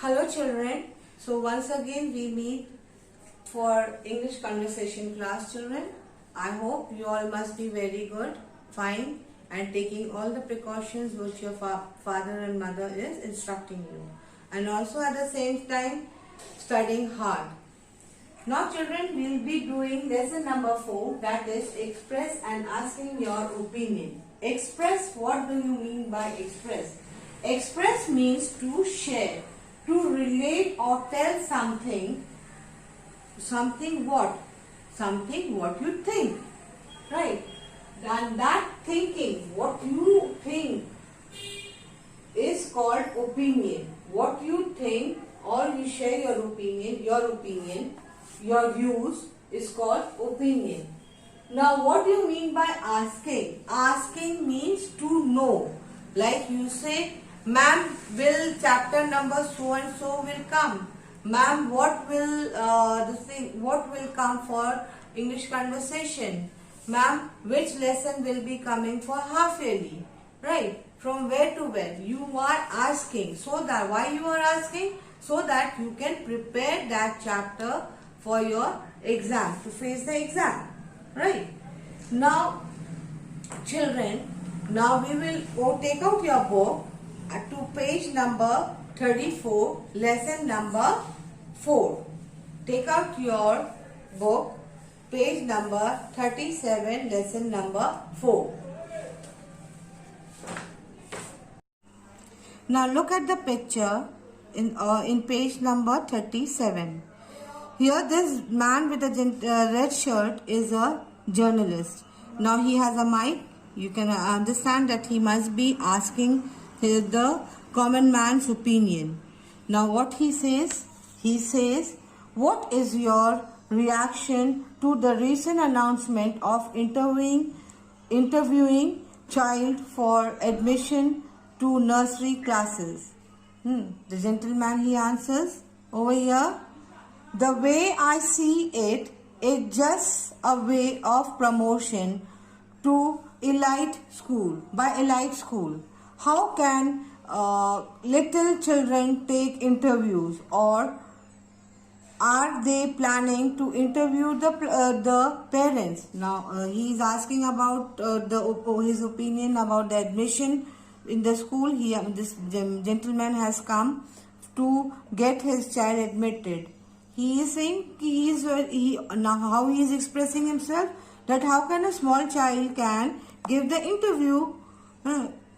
Hello children. So once again we meet for English conversation class children. I hope you all must be very good, fine and taking all the precautions which your father and mother is instructing you. And also at the same time studying hard. Now children, we will be doing lesson number 4, that is express and asking your opinion. Express, what do you mean by express? Express means to share, to relate or tell something. Something what? Something what you think. Right? And that thinking, what you think is called opinion. What you think or you share your opinion, your views is called opinion. Now what do you mean by asking? Asking means to know. Like you say, ma'am, will chapter number so and so will come. Ma'am, what will what will come for English conversation? Ma'am, which lesson will be coming for half yearly? Right? From where to where? You are asking. So that why you are asking? So that you can prepare that chapter for your exam, to face the exam. Right? Now, children, now we will go take out your book to page number 34, lesson number 4. Take out your book, page number 37, lesson number 4. Now look at the picture in page number 37. Here this man with a red shirt is a journalist. Now he has a mic. You can understand that he must be asking the common man's opinion. Now what he says? He says, what is your reaction to the recent announcement of interviewing child for admission to nursery classes? The gentleman, he answers over here, the way I see it, it's just a way of promotion to elite school, by elite school. How can little children take interviews, or are they planning to interview the parents? Now he is asking about his opinion about the admission in the school. This gentleman has come to get his child admitted. He is saying now how he is expressing himself, that how can a small child can give the interview.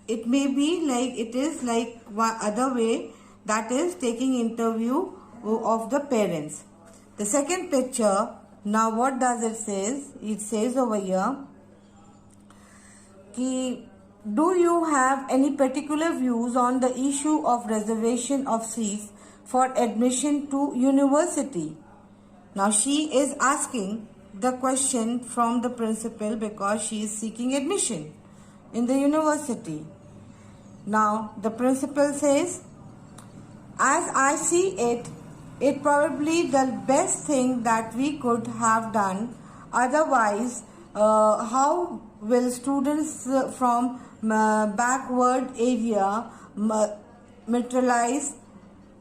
It may be like it is like one other way, that is taking interview of the parents. The second picture, now what does it says? It says over here, do you have any particular views on the issue of reservation of seats for admission to university? Now she is asking the question from the principal because she is seeking admission in the university. Now the principal says, as I see it, it's probably the best thing that we could have done. Otherwise, how will students from backward area, marginalized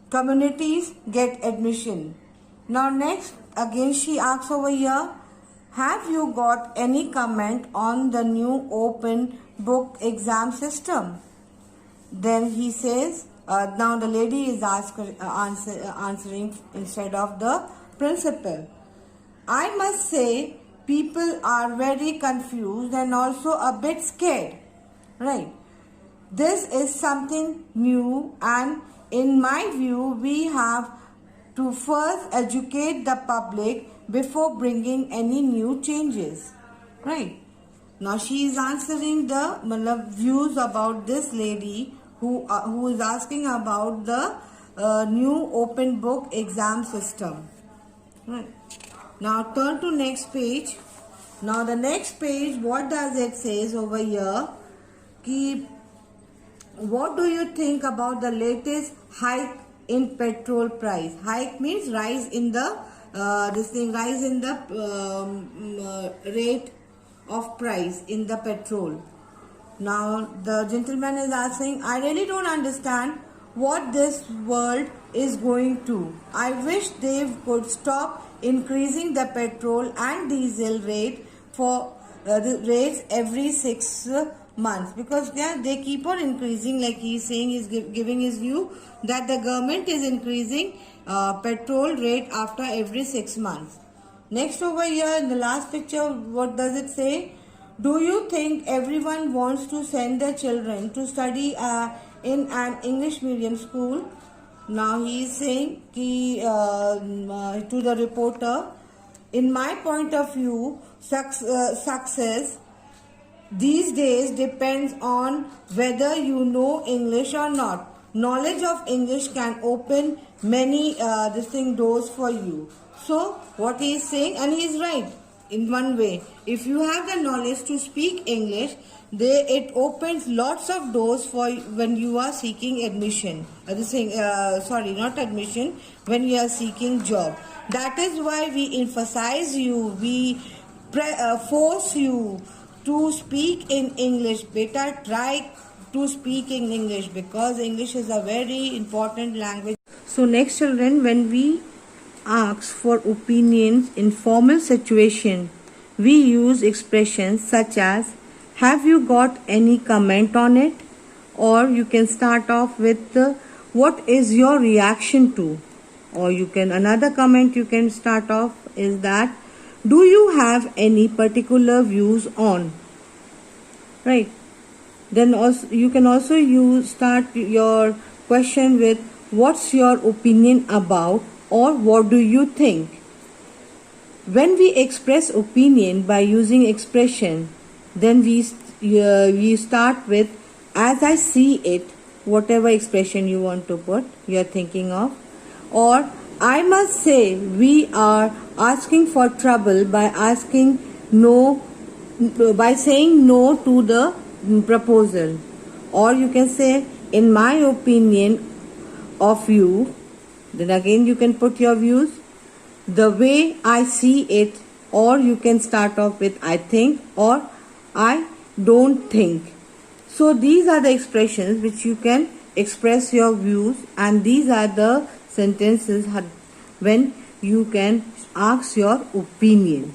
communities get admission? Now next, again she asks over here, have you got any comment on the new open book exam system? Then he says, now the lady is answering instead of the principal. I must say, people are very confused and also a bit scared. Right? This is something new, and in my view, we have to first educate the public before bringing any new changes. Right? Now she is answering the views about this lady who is asking about the new open book exam system. Right. Now turn to next page. Now the next page, what does it says over here? What do you think about the latest hike in petrol price? Hike means rise in the rate of price in the petrol. Now the gentleman is asking, I really don't understand what this world is going to. I wish they could stop increasing the petrol and diesel rate for the rates every 6 months, because they keep on increasing. Like he's saying, he's giving his view that the government is increasing petrol rate after every 6 months. Next over here in the last picture, what does it say? Do you think everyone wants to send their children to study in an English medium school? Now he is saying to the reporter, in my point of view, success these days depends on whether you know English or not. Knowledge of English can open many doors for you. So what he is saying, and he is right in one way. If you have the knowledge to speak English, it opens lots of doors for when you are seeking admission. Not admission, when you are seeking job. That is why we emphasize you, we force you to speak in English. Beta, try to speak in English, because English is a very important language. So next, children, when we ask for opinions in formal situation, we use expressions such as, have you got any comment on it? Or you can start off with what is your reaction to? Or you can, another comment you can start off is that, do you have any particular views on? Right. Then also you can also start your question with, what's your opinion about, or what do you think? When we express opinion by using expression, then we start with, as I see it, whatever expression you want to put, you are thinking of. Or, I must say, we are asking for trouble by saying no to the proposal. Or you can say, in my opinion of you. Then again you can put your views, the way I see it. Or you can start off with, I think, or I don't think. So these are the expressions which you can express your views, and these are the sentences when you can ask your opinion.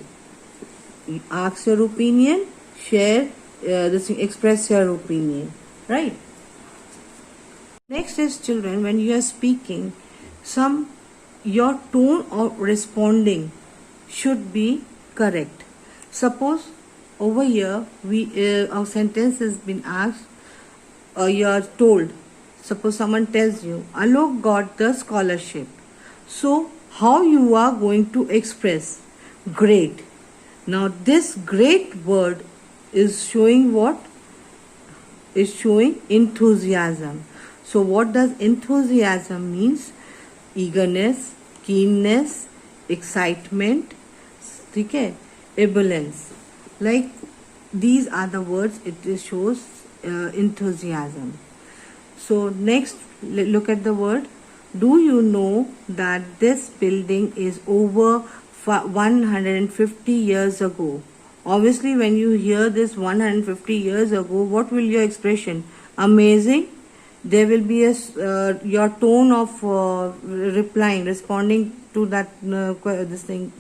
Ask your opinion, share express your opinion, right? Next is, children, when you are speaking, your tone of responding should be correct. Suppose over here our sentence has been asked, you are told. Suppose someone tells you, Alok got the scholarship. So how you are going to express? Great. Now this great word is showing what? Is showing enthusiasm. So what does enthusiasm means? Eagerness, keenness, excitement, okay, ebullience. Like these are the words it shows enthusiasm. So next, look at the word. Do you know that this building is over 150 years ago? Obviously, when you hear this 150 years ago, what will your expression? Amazing. There will be your tone of responding to that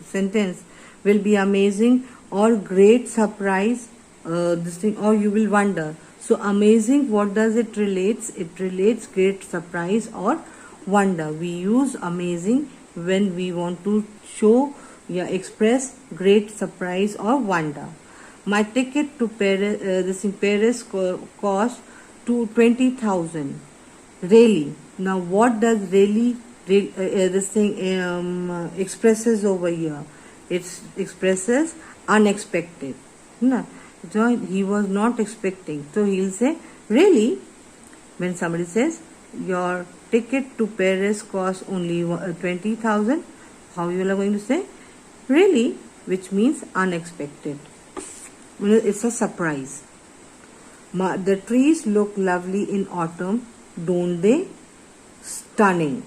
sentence will be amazing, or great surprise, or you will wonder. So amazing, what does it relates? It relates great surprise or wonder. We use amazing when we want to show, express great surprise or wonder. My ticket to Paris cost to 20,000. Really. Now what does really expresses over here? It expresses unexpected. No. So he was not expecting. So he'll say, really? When somebody says, your ticket to Paris costs only 20,000, how you are going to say? Really? Which means unexpected. It's a surprise. The trees look lovely in autumn, don't they? Stunning.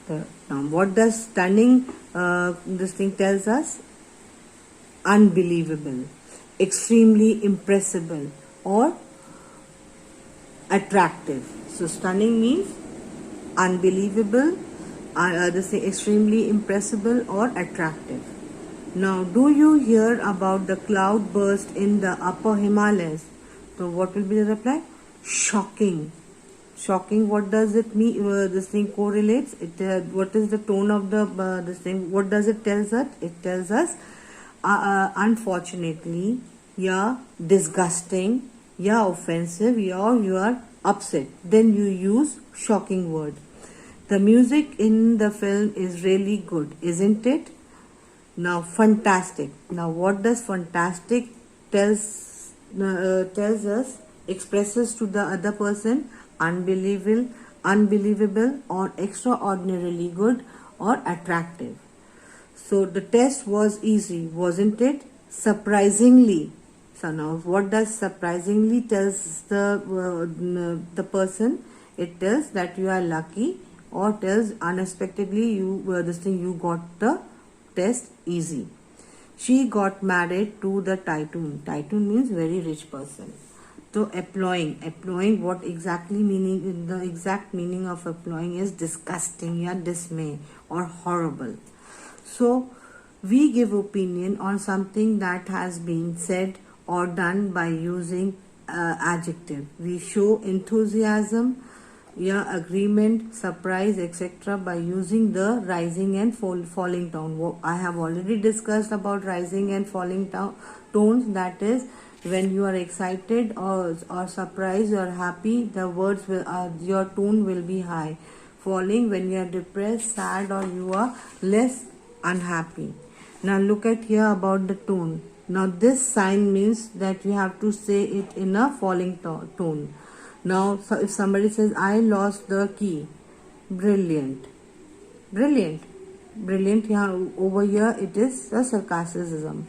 Now, what does stunning this thing tells us? Unbelievable, extremely impressible, or attractive. So stunning means unbelievable, extremely impressible or attractive. Now, do you hear about the cloud burst in the upper Himalayas? So, what will be the reply? Shocking. Shocking. What does it mean? This thing correlates. What is the tone of the this thing? What does it tells us? It tells us, unfortunately, yeah, disgusting, yeah, offensive, yeah, you are upset. Then you use shocking word. The music in the film is really good, isn't it? Now, fantastic. Now, what does fantastic tells us? Expresses to the other person unbelievable or extraordinarily good or attractive. So the test was easy, wasn't it? Surprisingly. So now, what does surprisingly tells the person? It tells that you are lucky, or tells unexpectedly you got the test easy. She got married to the Tycoon. Tycoon means very rich person. So employing, what exactly meaning? The exact meaning of employing is disgusting, yeah, dismay or horrible. So we give opinion on something that has been said or done by using adjective. We show enthusiasm, yeah, agreement, surprise, etc. by using the rising and falling tone. I have already discussed about rising and falling tones. That is, when you are excited or surprised or happy, the words will your tone will be high. Falling when you are depressed, sad, or you are less unhappy. Now look at here about the tone. Now this sign means that you have to say it in a falling tone. Now, so if somebody says, I lost the key, brilliant. Yeah, over here it is a sarcasm.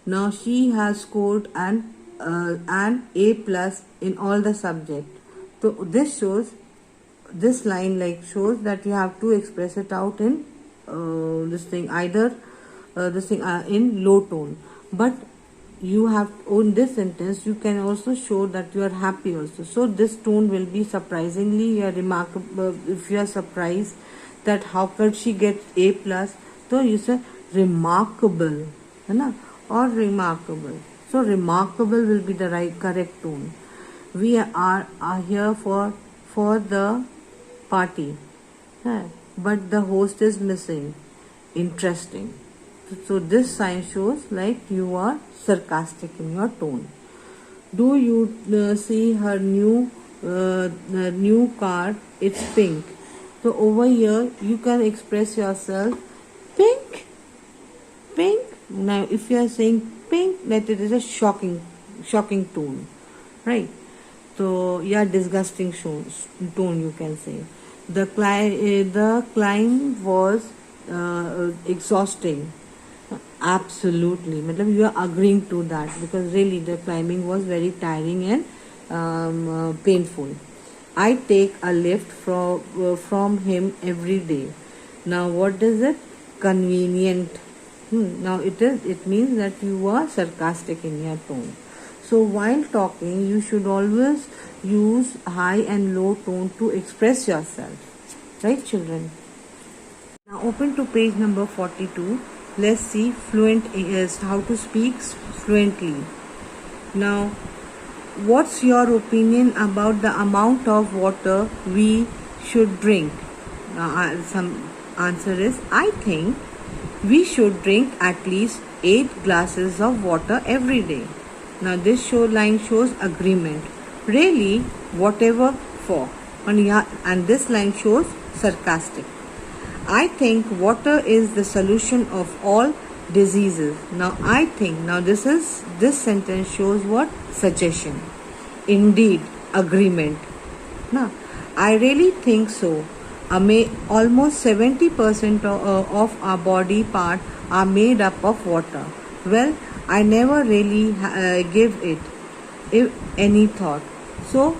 Now, she has scored an A plus in all the subject. So this line shows that you have to express it out in in low tone. But you have on this sentence, you can also show that you are happy also. So this tone will be surprisingly remarkable. If you are surprised that how could she get A plus, so you say remarkable, or remarkable. So remarkable will be the correct tone. We are here for the party, but the host is missing. Interesting. So this sign shows like you are sarcastic in your tone. Do you see her new car? It's pink. So over here you can express yourself pink. Now if you are saying pink, that it is a shocking tone, right? So yeah, disgusting tone you can say. The climb was exhausting. Absolutely, you are agreeing to that, because really the climbing was very tiring and painful. I take a lift from him every day. Now what is it? Convenient. Now it means that you are sarcastic in your tone. So while talking, you should always use high and low tone to express yourself, right, children? Now open to page number 42. Let's see fluent is how to speak fluently. Now, what's your opinion about the amount of water we should drink? Some answer is, I think we should drink at least 8 glasses of water every day. Now this line shows agreement. Really, whatever for. And this line shows sarcastic. I think water is the solution of all diseases. Now I think, this sentence shows what? Suggestion. Indeed, agreement. Now I really think so. Almost 70% of our body part are made up of water. Well, I never really give it any thought. So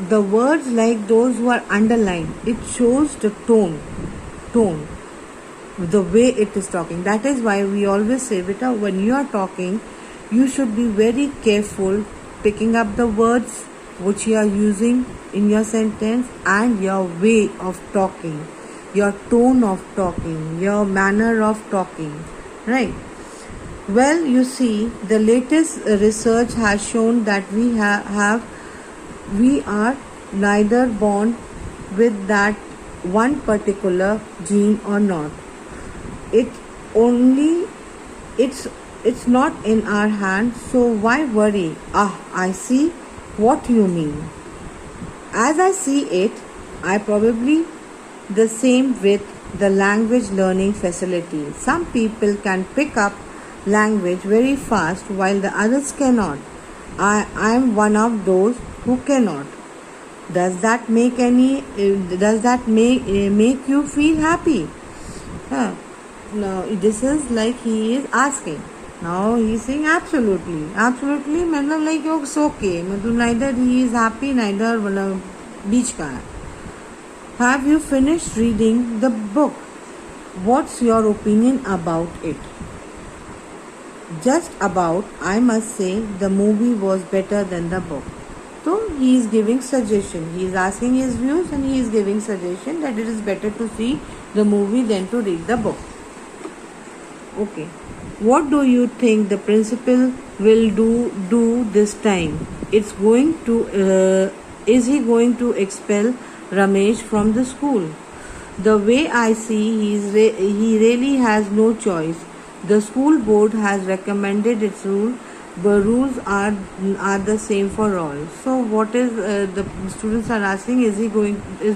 the words like those who are underlined, it shows the tone, the way it is talking. That is why we always say, beta, when you are talking, you should be very careful picking up the words, which you are using in your sentence, and your way of talking, your tone of talking, your manner of talking, right? Well, you see, the latest research has shown that we are neither born with that one particular gene or not. It only it's it's not in our hands, so why worry? I see what you mean. As I see it, I probably the same with the language learning facility. Some people can pick up language very fast while the others cannot. I am one of those who cannot. Does that make you feel happy? Huh. No, this is like he is asking. Now he is saying absolutely. Absolutely मतलब like it's okay. मतलब neither he is happy, neither मतलब बीच का है. Have you finished reading the book? What's your opinion about it? Just about, I must say, the movie was better than the book. So he is giving suggestion. He is asking his views and he is giving suggestion that it is better to see the movie than to read the book. Okay. What do you think the principal will do this time? Is he going to expel Ramesh from the school? The way I see, he really has no choice. The school board has recommended its rule. The rules are the same for all. So what is the students are asking? Is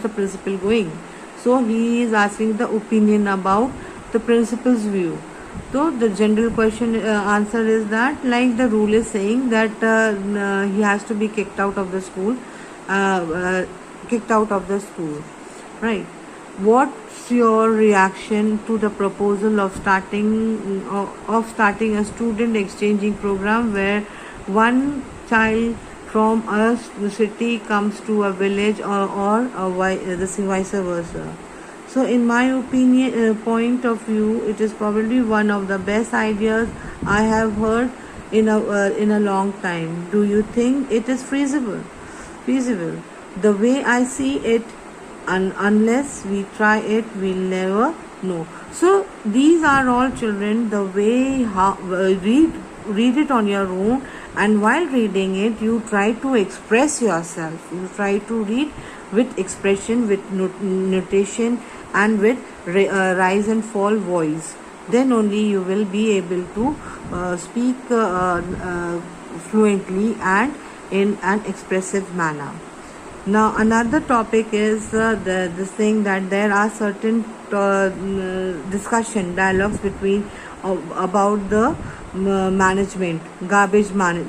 the principal going? So he is asking the opinion about the principal's view. So the general question answer is that like the rule is saying that he has to be kicked out of the school, right? What's your reaction to the proposal of starting a student exchanging program where one child from the city comes to a village or vice versa? So in my opinion, point of view, it is probably one of the best ideas I have heard in a long time. Do you think it is feasible? The way I see it, unless we try it, we'll never know. So these are all children. The way read it on your own, and while reading it, you try to express yourself. You try to read with expression, with notation, and with rise and fall voice. Then only you will be able to speak fluently and in an expressive manner. Now another topic is this thing that there are certain discussion dialogues between about the management,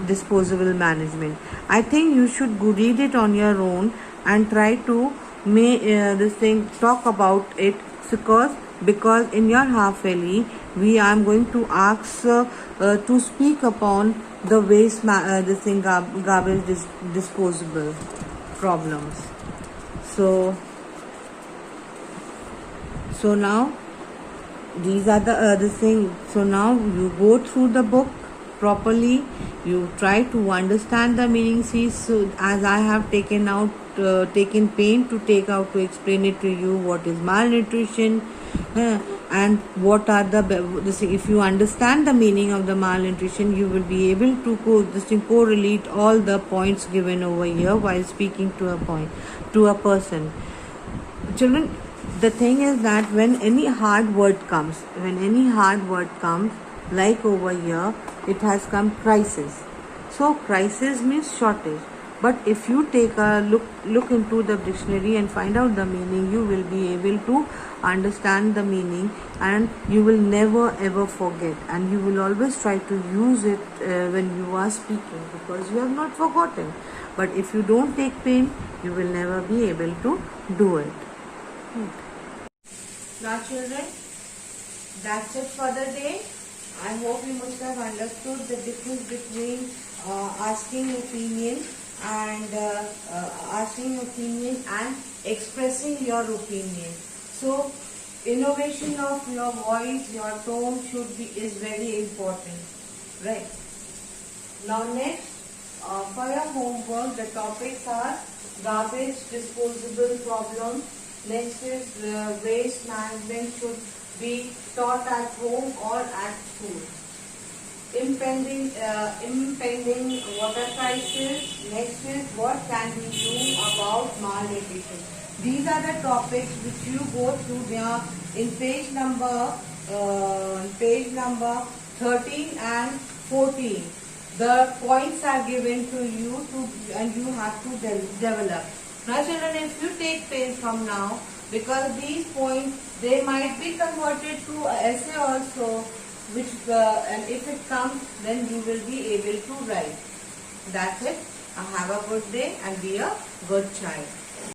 disposable management. I think you should go read it on your own and try to talk about it, because in your half yearly I'm going to ask to speak upon the waste garbage disposable problems. So now these are the thing. So now you go through the book properly, you try to understand the meaning. See, so as I have taken pain to explain it to you, what is malnutrition and what are if you understand the meaning of the malnutrition, you will be able to correlate all the points given over here while speaking to a person. Children, the thing is that when any hard word comes, like over here, it has come crisis. So crisis means shortage. But if you take a look into the dictionary and find out the meaning, you will be able to understand the meaning, and you will never ever forget, and you will always try to use it when you are speaking, because you have not forgotten. But if you don't take pain, you will never be able to do it. Now children, that's it for the day. I hope you must have understood the difference between asking opinion and expressing your opinion. So innovation of your voice, your tone is very important, right? Now next, For your homework, the topics are garbage disposable problem. Next is waste management should be taught at home or at school. Impending water crisis. Next is what can we do about malnutrition. These are the topics which you go through there in page number 13 and 14. The points are given to you and you have to develop. Now children, if you take pens from now, because these points they might be converted to an essay also, which and if it comes, then you will be able to write. That's it. Have a good day and be a good child.